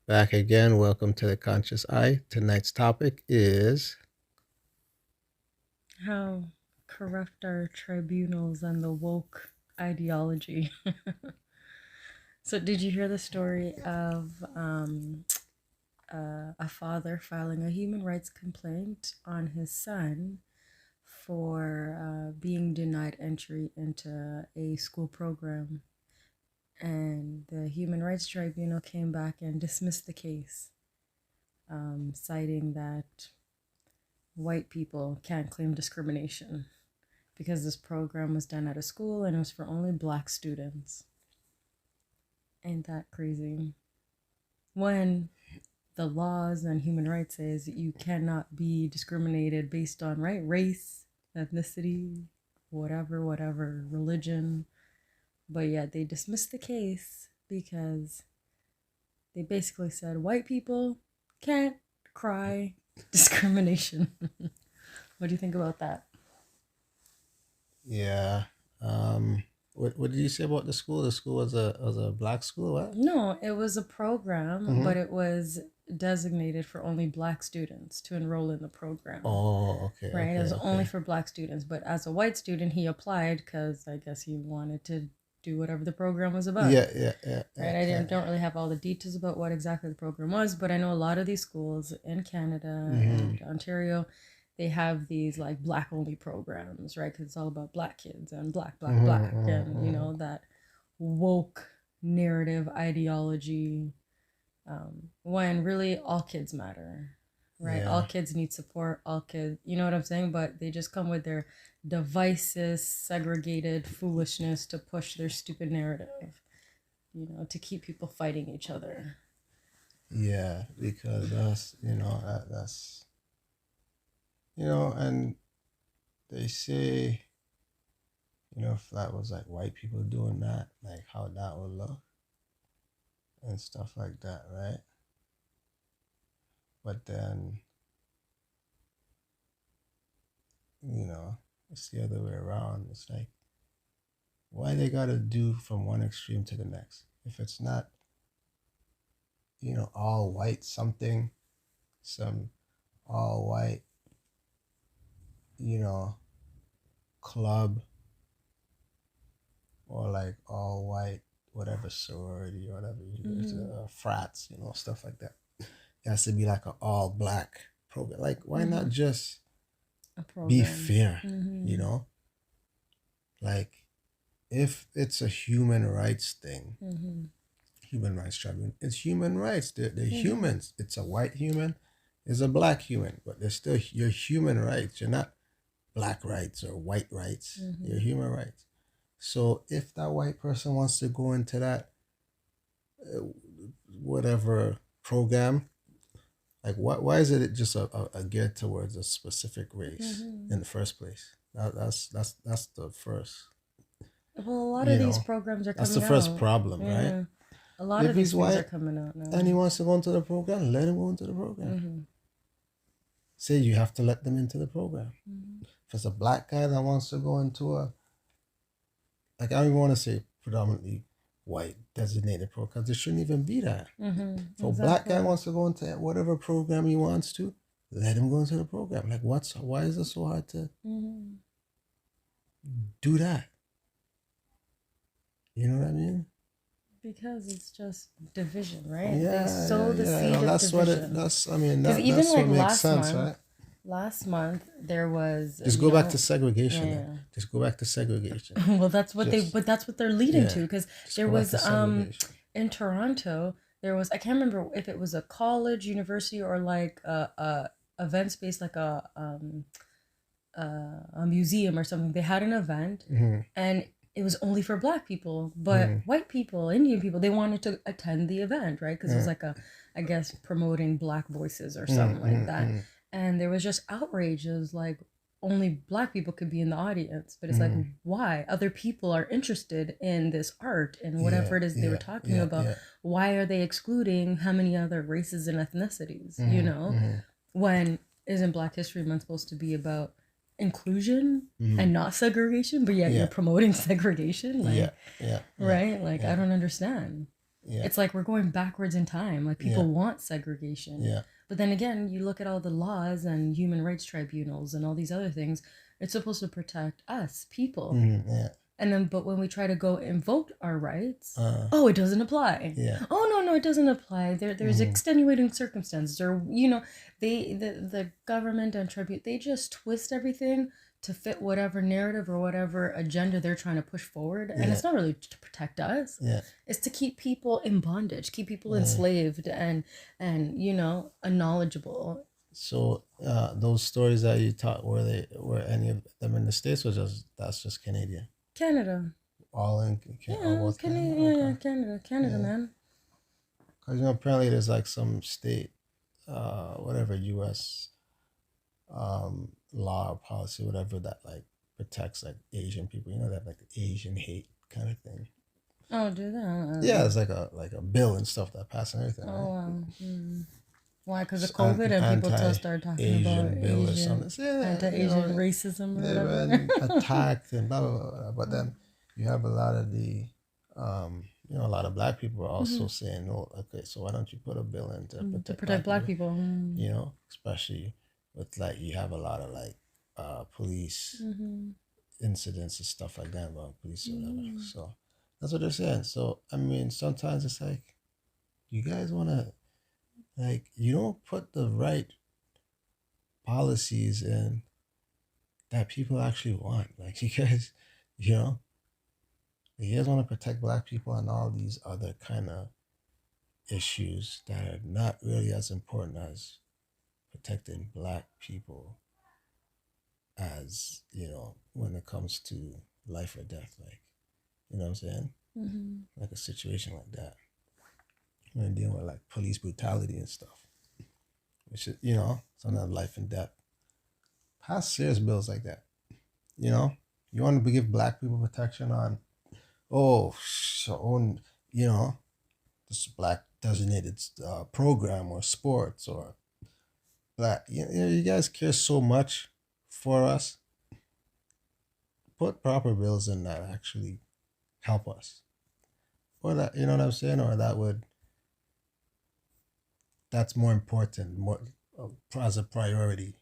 Back again. Welcome to the Conscious Eye. Tonight's topic is How corrupt are tribunals and the woke ideology. So, did you hear the story of a father filing a human rights complaint on his son for being denied entry into a school program? And the Human Rights Tribunal came back and dismissed the case, citing that white people can't claim discrimination because this program was done at a school and it was for only black students. Ain't that crazy? When the laws and human rights says you cannot be discriminated based on race, ethnicity, whatever, religion, but yet they dismissed the case because they basically said white people can't cry discrimination. What do you think about that? yeah. What did you say about the school? The school was a black school. What? No, it was a program, Mm-hmm. but it was designated for only black students to enroll in the program. Oh, okay, Right? It was okay. only for black students, but as a white student, he applied because I guess he wanted to do whatever the program was about. Yeah. Right? I don't really have all the details about what exactly the program was, but I know a lot of these schools in Canada and Ontario, they have these like black only programs, right? Because it's all about black kids and black, and you know that woke narrative ideology. When really all kids matter, right? Yeah. All kids need support. All kids, you know what I'm saying? But they just come with their devices, segregated foolishness to push their stupid narrative, you know, to keep people fighting each other. Yeah, because that's and they say, if that was like white people doing that, like how that would look and stuff like that, right? But then, it's the other way around. It's like, why they gotta do from one extreme to the next? If it's not, all white something, some all white, you know, club, or like all white, whatever sorority, whatever university, frats, stuff like that. It has to be like an all black program. Like, why not just be fair, you know? Like, if it's a human rights thing, human rights tribunal, it's human rights. They're humans. It's a white human, it's a black human, but they're still your human rights. You're not black rights or white rights. You're human rights. So if that white person wants to go into that whatever program, like why is it just a geared towards a specific race in the first place? That's the first. Well, a lot of these programs are coming out. That's the first problem, right? A lot of these things are coming out now. And he wants to go into the program, let him go into the program. Say you have to let them into the program. If it's a black guy that wants to go into I don't even want to say predominantly white designated program, because there shouldn't even be that. So black guy wants to go into whatever program he wants to, let him go into the program. Like, why is it so hard to do that? You know what I mean? Because it's just division, right? Yeah, they sow the seed of that's division. That's what makes sense, right? Last month there was just go back to segregation. Yeah. Just go back to segregation. Well, that's what that's what they're leading to, because there was in Toronto there was, I can't remember if it was a college, university, or like a event space, like a museum or something. They had an event and it was only for black people, but white people, Indian people, they wanted to attend the event, right? Because it was like I guess promoting black voices or something like that. And there was just outrage. It was like only black people could be in the audience, but it's like, why? Other people are interested in this art and whatever it is they were talking about. Why are they excluding how many other races and ethnicities? You know, when isn't Black History Month supposed to be about inclusion and not segregation, but yet you're promoting segregation, like, right? Like, I don't understand. Yeah. It's like we're going backwards in time. Like people Yeah. want segregation. Yeah. But then again, you look at all the laws and human rights tribunals and all these other things, it's supposed to protect us, people. Yeah. And then, but when we try to go invoke our rights, Uh, oh, it doesn't apply. yeah. Oh no, it doesn't apply. There's extenuating circumstances, or the government and tribute, they just twist everything to fit whatever narrative or whatever agenda they're trying to push forward, and it's not really to protect us. Yeah. It's to keep people in bondage, keep people enslaved, and unknowledgeable. So those stories that you taught, were any of them in the States, or that's just Canadian? Canada. All in both Canada. Canada? Yeah, Canada, man. Because apparently there's like some state, whatever U.S. Law or policy, whatever, that like protects like Asian people. They have like the Asian hate kind of thing. Oh, do that? Yeah, it's like a bill and stuff that passed and everything. Oh, right? Wow. Why? Because of COVID, and people just started talking about bill Asian, or something. Yeah, anti-Asian racism or they whatever. were attacked and blah, blah, blah, blah. But then you have a lot of a lot of black people are also saying, "Oh, okay, so why don't you put a bill in to protect black people? Especially with like you have a lot of like police incidents and stuff like that about police or whatever. So that's what they're saying. So I mean, sometimes it's like you guys want to, like, you don't put the right policies in that people actually want. Like you guys, you guys want to protect black people and all these other kind of issues that are not really as important as protecting black people, as when it comes to life or death, like, you know what I'm saying? Like a situation like that, when you're dealing with like police brutality and stuff, which is, it's not life and death. Pass serious bills like that. You want to give black people protection on, this black designated program or sports or black. You guys care so much for us. Put proper bills in that actually help us, or that, you know what I'm saying, or that's more important, more as a priority.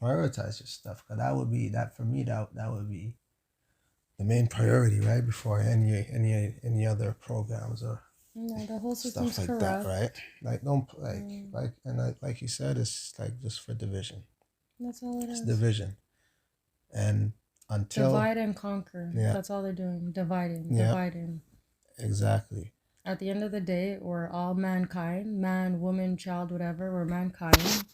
Prioritize your stuff, because that would be that for me. That would be the main priority, right, before any other programs or the whole system's stuff like corrupt. that, right? Like don't like you said, it's like just for division. That's all it is. It's division, and until divide and conquer. Yeah. That's all they're doing. Dividing. Exactly. At the end of the day, we're all mankind, man, woman, child, whatever. We're mankind.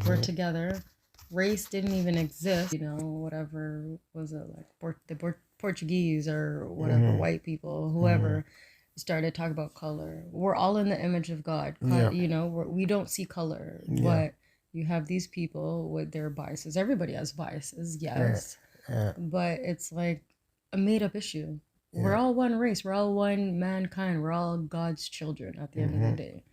We're together. Race didn't even exist. Whatever was it, like the Portuguese or whatever, white people, whoever started talking about color. We're all in the image of God. We don't see color, but you have these people with their biases. Everybody has biases, yes. But it's like a made-up issue. We're all one race. We're all one mankind. We're all God's children at the end of the day.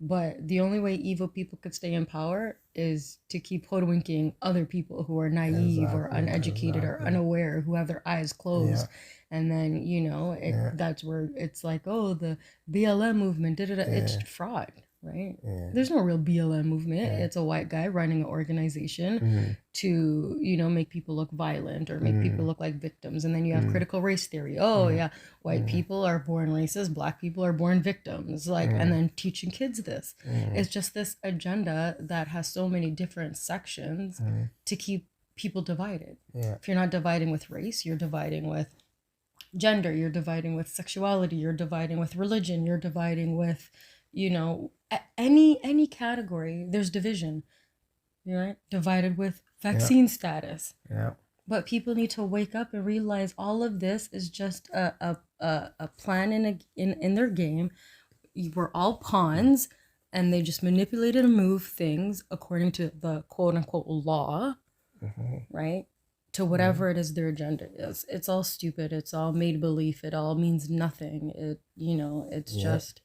But the only way evil people could stay in power is to keep hoodwinking other people who are naive or uneducated or unaware, who have their eyes closed. And then, that's where it's like, oh, the BLM movement, it's fraud, right? There's no real BLM movement. It's a white guy running an organization to, make people look violent or make people look like victims. And then you have critical race theory. White people are born racist, black people are born victims. And then teaching kids this. It's just this agenda that has so many different sections to keep people divided. If you're not dividing with race, you're dividing with gender, you're dividing with sexuality, you're dividing with religion, you're dividing with, any category. There's division, right? Divided with vaccine status. But people need to wake up and realize all of this is just a plan in their game. We're all pawns, and they just manipulated and move things according to the quote unquote law, right? To whatever it is their agenda is. It's all stupid. It's all made belief. It all means nothing. It's just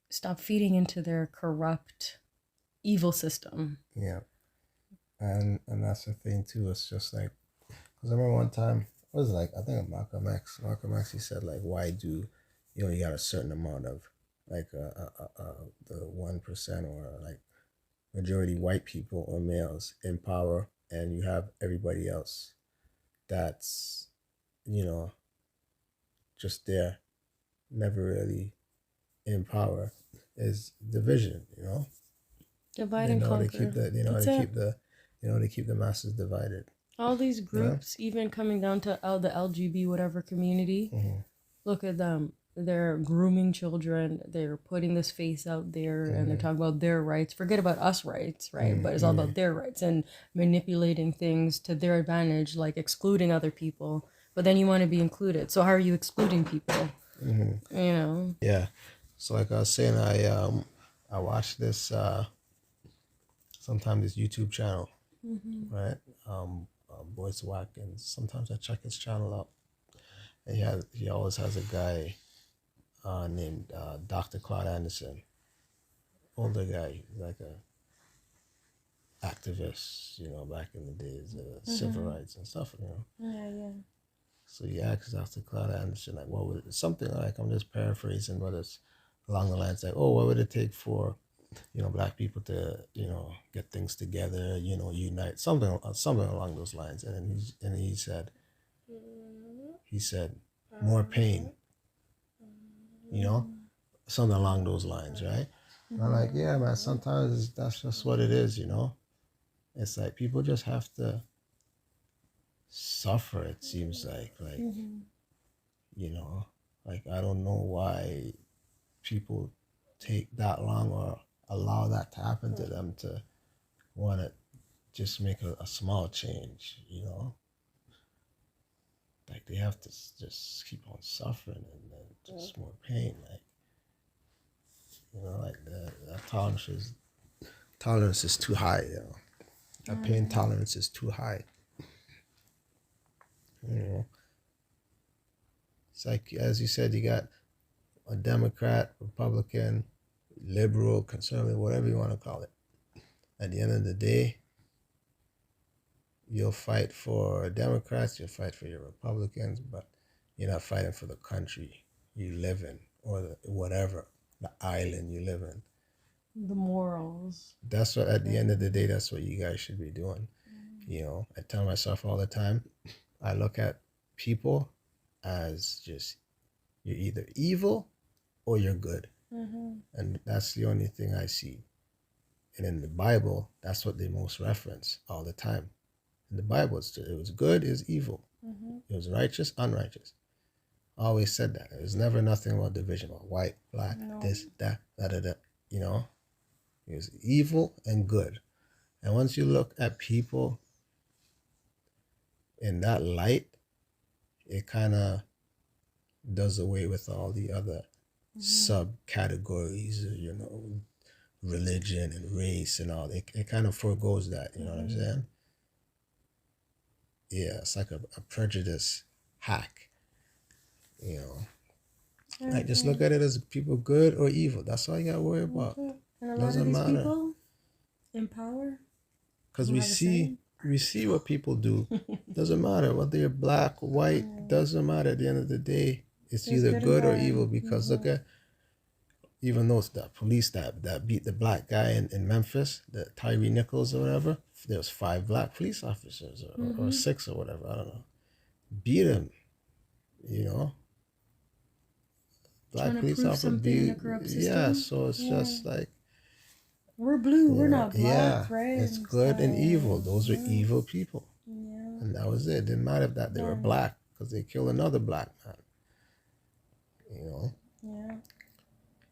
stop feeding into their corrupt, evil system. Yeah. And that's the thing too. It's just like, because I remember one time, what was it, like, I think Malcolm X, he said, like, why do, you only got a certain amount of like the 1% or like majority white people or males in power, and you have everybody else that's, you know, just there, never really in power, is division, you know. Divide They and know they conquer. keep the they know That's they it. keep the you know they keep the masses divided. All these Yeah. groups, even coming down to the LGB whatever community, look at them. They're grooming children. They're putting this face out there, and they're talking about their rights. Forget about us rights, right? But it's all about their rights and manipulating things to their advantage, like excluding other people. But then you want to be included. So how are you excluding people? You know. Yeah. So like I was saying, I watched this sometimes this YouTube channel, right? Boyce Watkins. Sometimes I check his channel out. And he always has a guy named Dr. Claude Anderson, older guy, like a activist, you know, back in the days, civil rights and stuff, you know. Yeah. So he asks Dr. Claude Anderson, like, what would something like, I'm just paraphrasing, but it's along the lines like, oh, what would it take for, you know, black people to, you know, get things together, you know, unite, something along those lines. And he said, more pain, you know, something along those lines, right? And I'm like, yeah, man, sometimes that's just what it is, you know. It's like people just have to suffer, it seems like, you know, like I don't know why people take that long or allow that to happen to them to want to just make a small change, you know. Like they have to just keep on suffering and then just more pain, like, you know, like the tolerance is too high, you know. That pain tolerance is too high. You know, it's like, as you said, you got a Democrat, Republican, liberal, conservative, whatever you want to call it. At the end of the day, you'll fight for Democrats, you'll fight for your Republicans, but you're not fighting for the country you live in or whatever, the island you live in. The morals. That's what, at the end of the day, that's what you guys should be doing. You know, I tell myself all the time, I look at people as just, you're either evil or you're good. And that's the only thing I see. And in the Bible, that's what they most reference all the time. In the Bible, it was good, it was evil. It was righteous, unrighteous. Always said that. It was never nothing about division, about white, black, this, that, da. You know, it was evil and good. And once you look at people in that light, it kind of does away with all the other subcategories, you know, religion and race and all. It kind of forgoes that, you know what I'm saying? Yeah, it's like a prejudice hack, you know. Like, just look at it as people good or evil. That's all you gotta worry about. And a lot Doesn't of these matter. people in power, Because we see what people do. Doesn't matter whether you're black, white, doesn't matter. At the end of the day, it's either good or evil. Because look at, even those that police that beat the black guy in Memphis, the Tyree Nichols or whatever, there was 5 black police officers or 6 or whatever, I don't know. Beat him, you know. Black police officer beat, yeah, so it's just like, we're blue, we're know, not black, yeah, right? it's good and evil. Those are evil people. Yeah. And that was it. Didn't matter that they were black, because they killed another black man. You know? Yeah.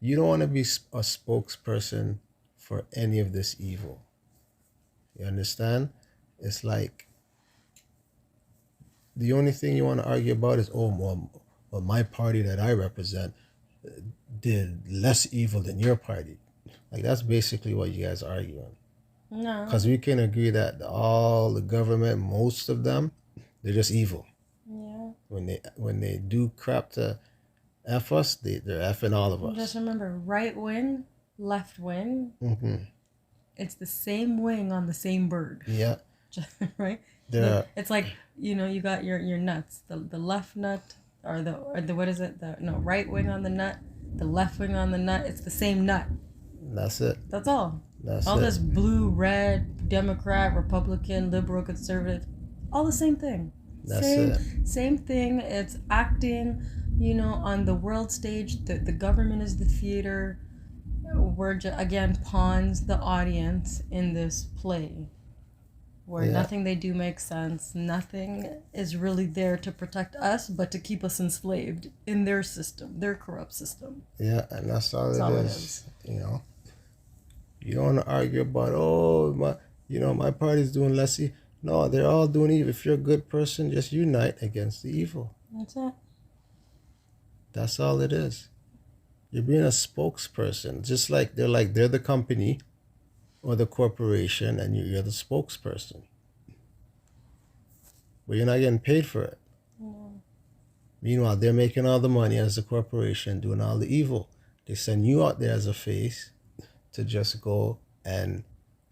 You don't want to be a spokesperson for any of this evil. You understand? It's like, the only thing you want to argue about is, oh, well, my party that I represent did less evil than your party. Like, that's basically what you guys are arguing. No. Because we can agree that all the government, most of them, they're just evil. Yeah. When they do crap to F us, they're effing all of us. Just remember, right wing, left wing, it's the same wing on the same bird. Yeah. Right? It's like, you know, you got your nuts. The left nut or the what is it? The right wing on the nut, the left wing on the nut. It's the same nut. That's it. That's all. That's all it. This blue, red, Democrat, Republican, liberal, conservative, all the same thing. That's it. Same thing. It's acting, on the world stage. The government is the theater. We're again pawns, the audience in this play, where nothing they do makes sense. Nothing is really there to protect us, but to keep us enslaved in their system, their corrupt system. Yeah, and that's all it is. You don't want to argue about, my party's doing less. No, they're all doing evil. If you're a good person, just unite against the evil. That's it. That's all it is. You're being a spokesperson. Just like they're the company or the corporation, and you're the spokesperson. But you're not getting paid for it. No. Meanwhile, they're making all the money as a corporation, doing all the evil. They send you out there as a face to just go and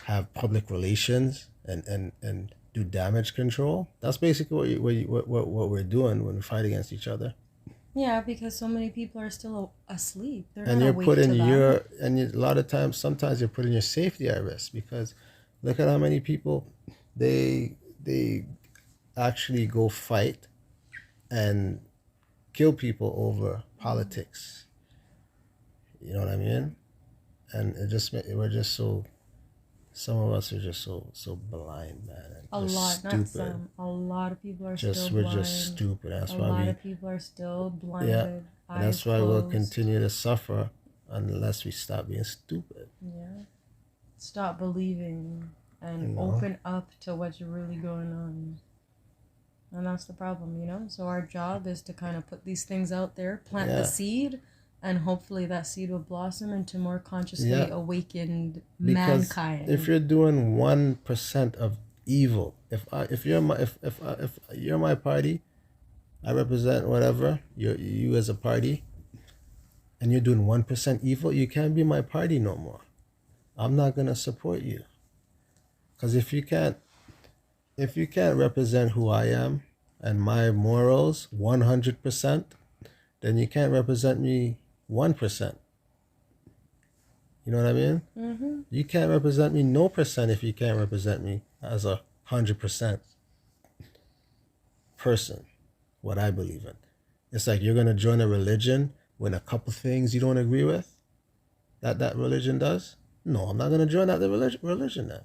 have public relations and do damage control. That's basically what we're doing when we fight against each other. Yeah, because so many people are still asleep. They're and not you're awake putting to that. a lot of times, sometimes you're putting your safety at risk, because look at how many people they actually go fight and kill people over politics. You know what I mean? And we're just so, some of us are just so blind, man. A lot, stupid. Not some. A lot of people are just still blind. We're just stupid. That's why a lot of people are still blinded. Yeah, and that's why we'll continue to suffer unless we stop being stupid. Yeah. Stop believing and open up to what's really going on. And that's the problem, So our job is to kind of put these things out there, plant the seed, and hopefully that seed will blossom into more consciously awakened mankind. If you're doing 1% of evil, if you're my party, I represent whatever you as a party, and you're doing 1% evil, you can't be my party no more. I'm not gonna support you, because if you can't represent who I am and my morals 100%, then you can't represent me 1%. You know what I mean? Mm-hmm. You can't represent me no percent if you can't represent me as 100% person, what I believe in. It's like you're going to join a religion when a couple things you don't agree with that religion does. No, I'm not going to join that religion then.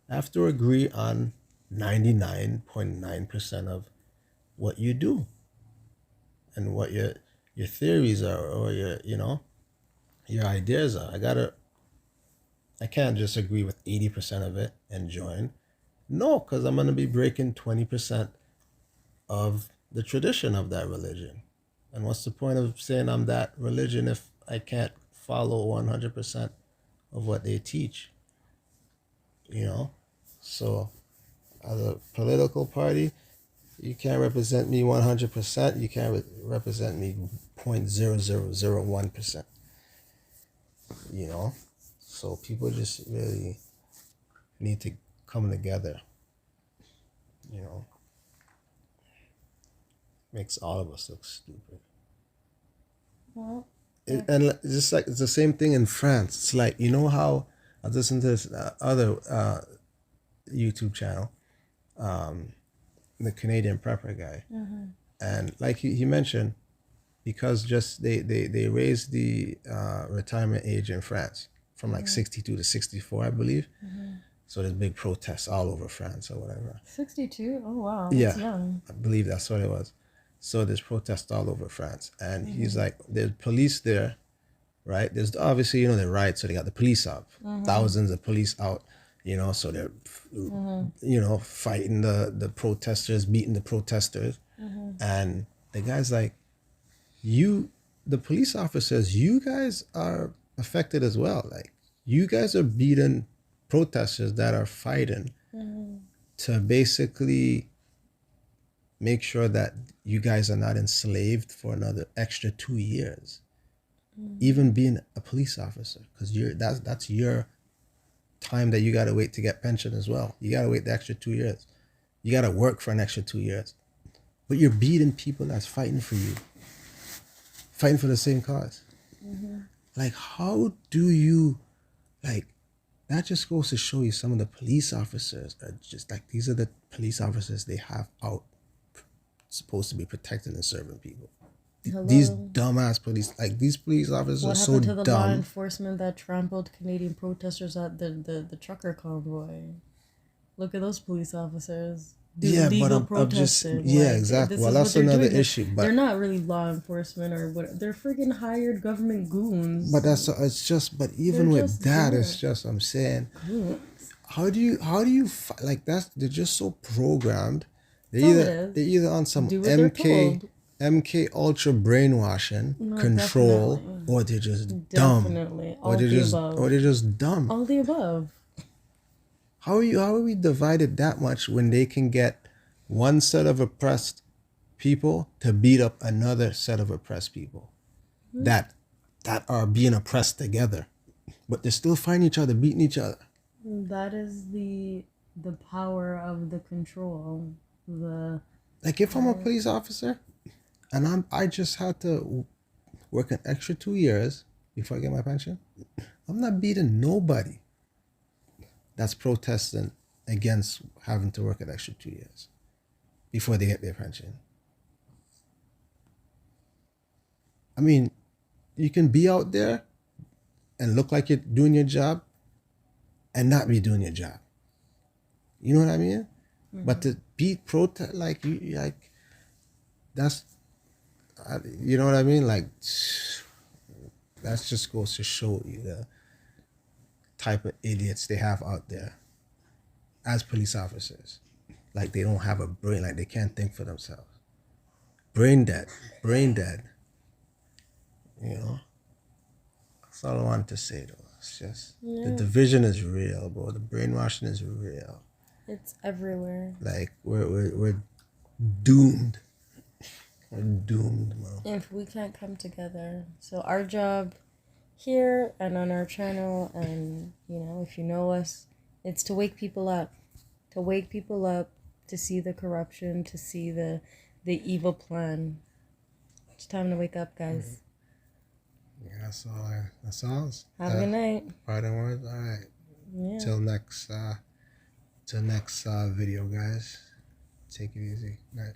I have to agree on 99.9% of what you do and what your theories are, or your ideas are. I can't just agree with 80% of it and join. No, because I'm going to be breaking 20% of the tradition of that religion. And what's the point of saying I'm that religion if I can't follow 100% of what they teach? So as a political party, you can't represent me 100%. You can't represent me 0.0001%. So people just really need to come together. Makes all of us look stupid. Well, and it's just like it's the same thing in France. It's like, how I listened to this other YouTube channel, the Canadian prepper guy, and like he mentioned, because just they raised the retirement age in France from like 62 to 64, I believe. So there's big protests all over France or whatever. 62? Oh wow, that's young. I believe that's what it was. So there's protests all over France, and he's like, there's police there, right? There's obviously, they riot, so they got the police out, thousands of police out, so they're, fighting the protesters, beating the protesters, and the guy's like, the police officers, you guys are affected as well. Like, you guys are beating protesters that are fighting to basically make sure that you guys are not enslaved for another extra 2 years, even being a police officer, because that's your time that you got to wait to get pension as well. You got to wait the extra 2 years. You got to work for an extra 2 years. but you're beating people that's fighting for you, fighting for the same cause. Like, how do you, like, that just goes to show you some of the police officers are just like, these are the police officers they have out supposed to be protecting and serving people. These dumbass police, like these police officers What are so happened to the law dumb. enforcement that trampled Canadian protesters at the trucker convoy? Look at those police officers. Yeah, but Legal I'm just, protesting. yeah, Like, exactly. this Well, is what that's they're another doing. issue. But they're not really law enforcement or what. They're freaking hired government goons. but that's, it's just, but even They're with just that, goons. it's just, I'm saying, Goons. how do you like that's, they're just so programmed. That's all it They're is. either on some Do what they're told. MK Ultra brainwashing, No, control, definitely. or they're just dumb. Definitely. Or All they're the just above. or they're just dumb. All the above. How are we divided that much when they can get one set of oppressed people to beat up another set of oppressed people that are being oppressed together, but they still find each other beating each other. That is the power of the control. Like if I'm a police officer and I just had to work an extra 2 years before I get my pension, I'm not beating nobody that's protesting against having to work an extra 2 years before they get their pension. I mean, you can be out there and look like you're doing your job and not be doing your job. You know what I mean? But to beat protest, like, you, like, that's, you know what I mean? Like, that just goes to show you the type of idiots they have out there as police officers. Like, they don't have a brain, like they can't think for themselves. Brain dead. You know? That's all I wanted to say though. It's just, the division is real, bro. The brainwashing is real. It's everywhere. Like, we're doomed. We're doomed, bro. If we can't come together. So our job here and on our channel, and if you know us, it's to wake people up. To wake people up, to see the corruption, to see the evil plan. It's time to wake up, guys. Yeah, that's all. Have a good night. Parting words. All right. Yeah. Till next video, guys. Take it easy. Night.